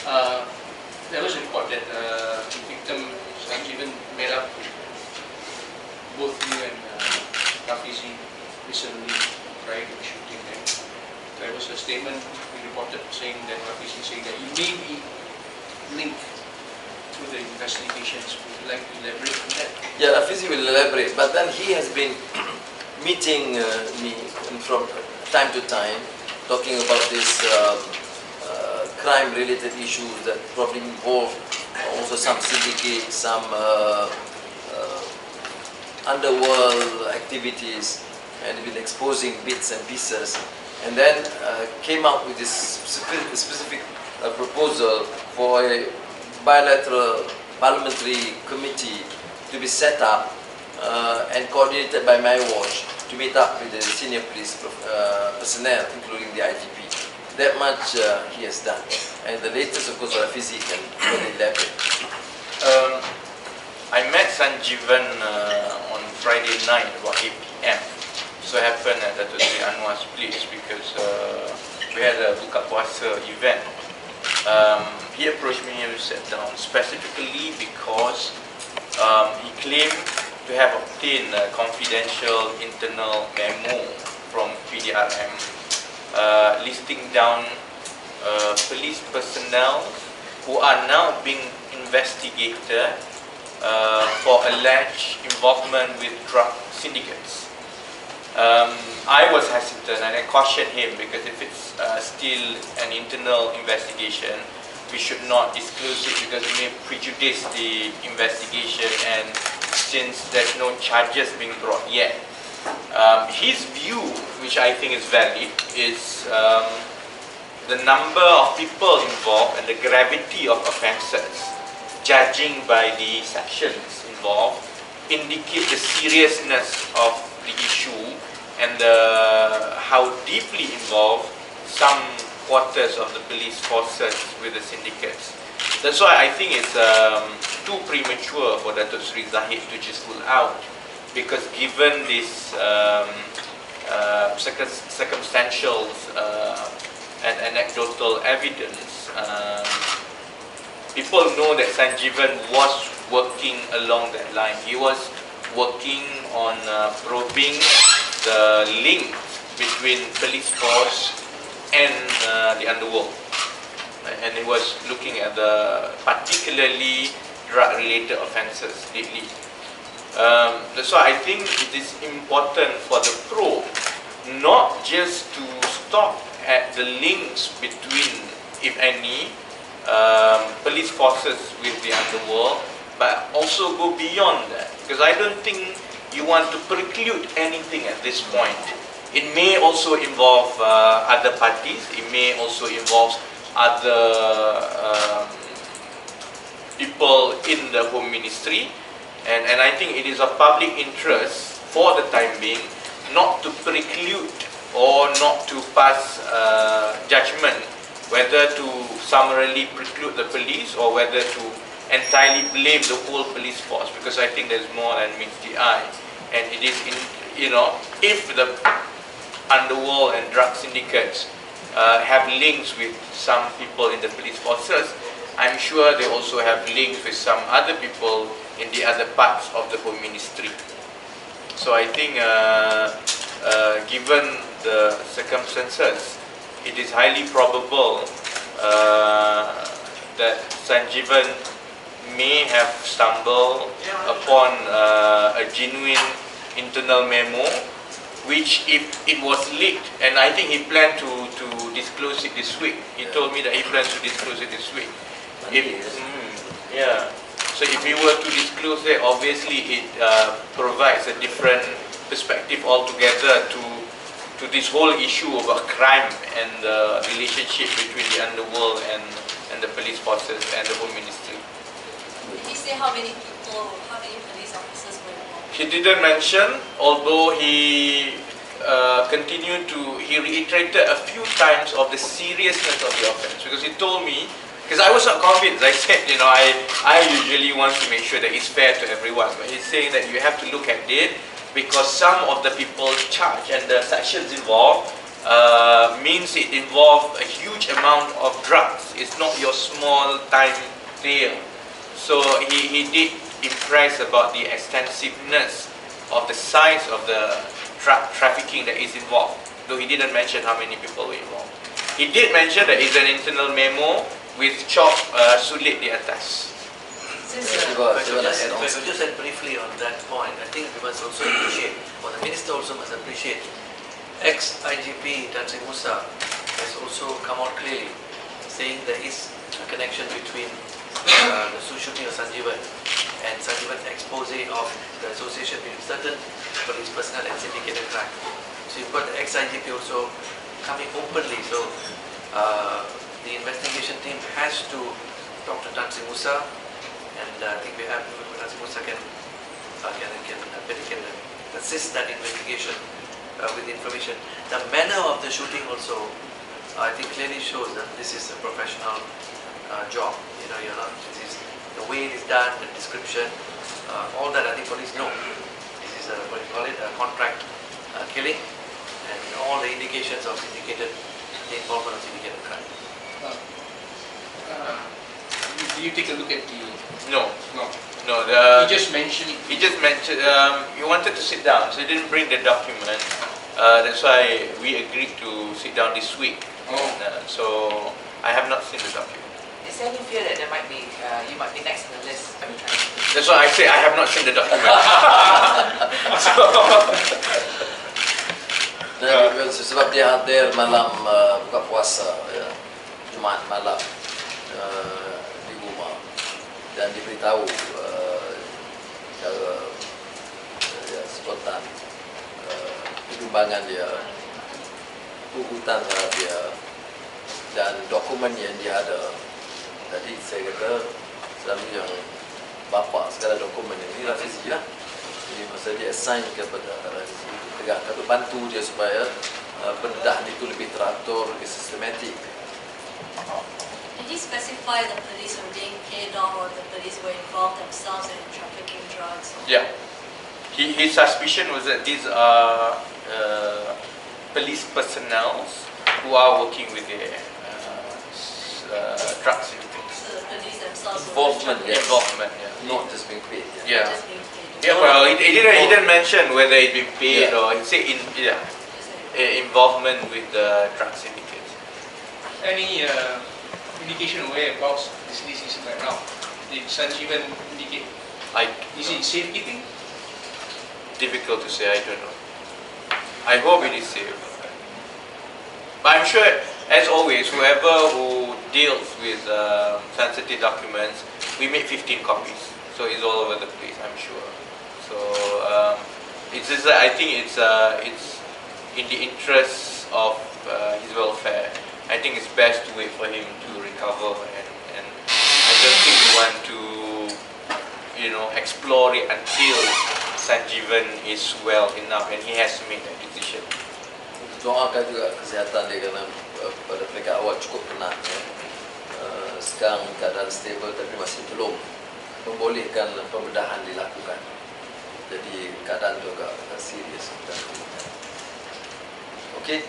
There was a report that the victim Sanjeevan met up with both you and Rafizi recently prior to the shooting. There was a statement we reported saying that Rafizi saying that you may be linked to the investigations. Would you like to elaborate on that? Yeah, Rafizi will elaborate, but then he has been meeting me from time to time, talking about this crime-related issues that probably involve also some syndicates, some underworld activities, and been exposing bits and pieces, and then came up with this specific proposal for a bilateral parliamentary committee to be set up and coordinated by my watch to meet up with the senior police personnel, including the IGP. That much he has done. And the latest, of course, Rafizi can elaborate. I met Sanjeevan on Friday night about 8 p.m. So it happened at Datuk Sri Anwar's place because we had a buka puasa event. He approached me and we sat down specifically because he claimed to have obtained a confidential internal memo from PDRM listing down police personnel who are now being investigated for alleged involvement with drug syndicates. I was hesitant and I cautioned him because if it's still an internal investigation, we should not disclose it because it may prejudice the investigation, and since there's no charges being brought yet. His view, which I think is valid, is the number of people involved and the gravity of offences, judging by the sections involved, indicate the seriousness of the issue and how deeply involved some quarters of the police forces with the syndicates. That's why I think it's too premature for Datuk Sri Zahid to just rule out, because given this circumstantial and anecdotal evidence, people know that Sanjeevan was working along that line. He was working on probing the link between police force and the underworld, and he was looking at the particularly drug-related offences lately. That's why I think it is important for the probe not just to stop at the links between, if any, police forces with the underworld, but also go beyond that, because I don't think you want to preclude anything at this point. It may also involve other parties, it may also involve other people in the Home Ministry, and I think it is of public interest for the time being not to preclude or not to pass judgment whether to summarily preclude the police or whether to entirely blame the whole police force, because I think there's more than meets the eye. And it is, if the underworld and drug syndicates have links with some people in the police forces, I'm sure they also have links with some other people in the other parts of the Home Ministry. So I think given the circumstances, it is highly probable that Sanjeevan may have stumbled upon a genuine internal memo, which if it was leaked, and I think he planned to disclose it this week. He told me that he plans to disclose it this week. So if he were to disclose it, obviously it provides a different perspective altogether to this whole issue about crime and the relationship between the underworld and the police forces and the Home Ministry. Did he say how many people, how many police officers were involved? He didn't mention, although he he reiterated a few times of the seriousness of the offense, because he told me, because I was not convinced. I said, I usually want to make sure that it's fair to everyone, but he's saying that you have to look at it because some of the people charged and the sections involved means it involves a huge amount of drugs. It's not your small time deal. So he did impress about the extensiveness of the size of the trafficking that is involved, though he didn't mention how many people were involved. He did mention that it's an internal memo with chalk sulit di atas. If I could just add briefly on that point, I think we must also appreciate, or the Minister also must appreciate, ex-IGP Tan Sri Musa has also come out clearly saying there is a connection between the shooting of Sanjeevan and Sanjeevan's expose of the association between certain police personnel and syndicated crime. So you've got the ex-IGP also coming openly. So the investigation team has to talk to Tan Sri Musa, and I think we have Tan Sri Musa can assist that investigation with information. The manner of the shooting also, I think, clearly shows that this is a professional job. You know, you're not. This is the way it is done, the description, all that. I think police know. This is a, what do you call it, a contract killing, and all the indications of syndicated, the involvement of syndicated crime. Do you take a look at the? No. No. He just mentioned. He just mentioned he wanted to sit down, so he didn't bring the document. That's why we agreed to sit down this week. Oh. And, so I have not seen the document. Is there any fear that there might be, you might be next on the list? That's why I say I have not seen the document. Sebab dia hadir malam buka puasa, ya, Jumaat malam di rumah, dan diberitahu secara spontan perkembangan dia, urutan dia, dan dokumen yang dia ada. Tadi saya kata selalu yang bapa segala dokumen ini Rafizi lah. Jadi masa dia assign kepada Rafizi, tegakkan bantu dia supaya pendedahan itu lebih teratur, lebih sistematik. Did he specify the police were being paid off or the police were involved themselves in trafficking drugs? Yeah. His suspicion was that these are police personnel who are working with the drug syndicates. So the police themselves Involvement, were yes. Involvement, yeah. Not just being paid. Yeah. just being paid. Yeah, well, he didn't mention whether it's been paid or he said involvement with the drug syndicates. Any indication where about this list is right now? Did Sanjeevan indicate? Is it safekeeping? Difficult to say, I don't know. I hope it is safe. But I'm sure, as always, whoever who deals with sensitive documents, we make 15 copies. So it's all over the place, I'm sure. So it's just, I think it's in the interest of his welfare. I think it's best to wait for him to recover, and I don't think we want to, explore it until Sanjeevan is well enough and he has made that decision. Doakan juga kesihatan dia kerana pada peringkat awal cukup penat. Ya. Sekarang keadaan stable tapi masih belum membolehkan pembedahan dilakukan. Jadi keadaan itu agak serius. Okey.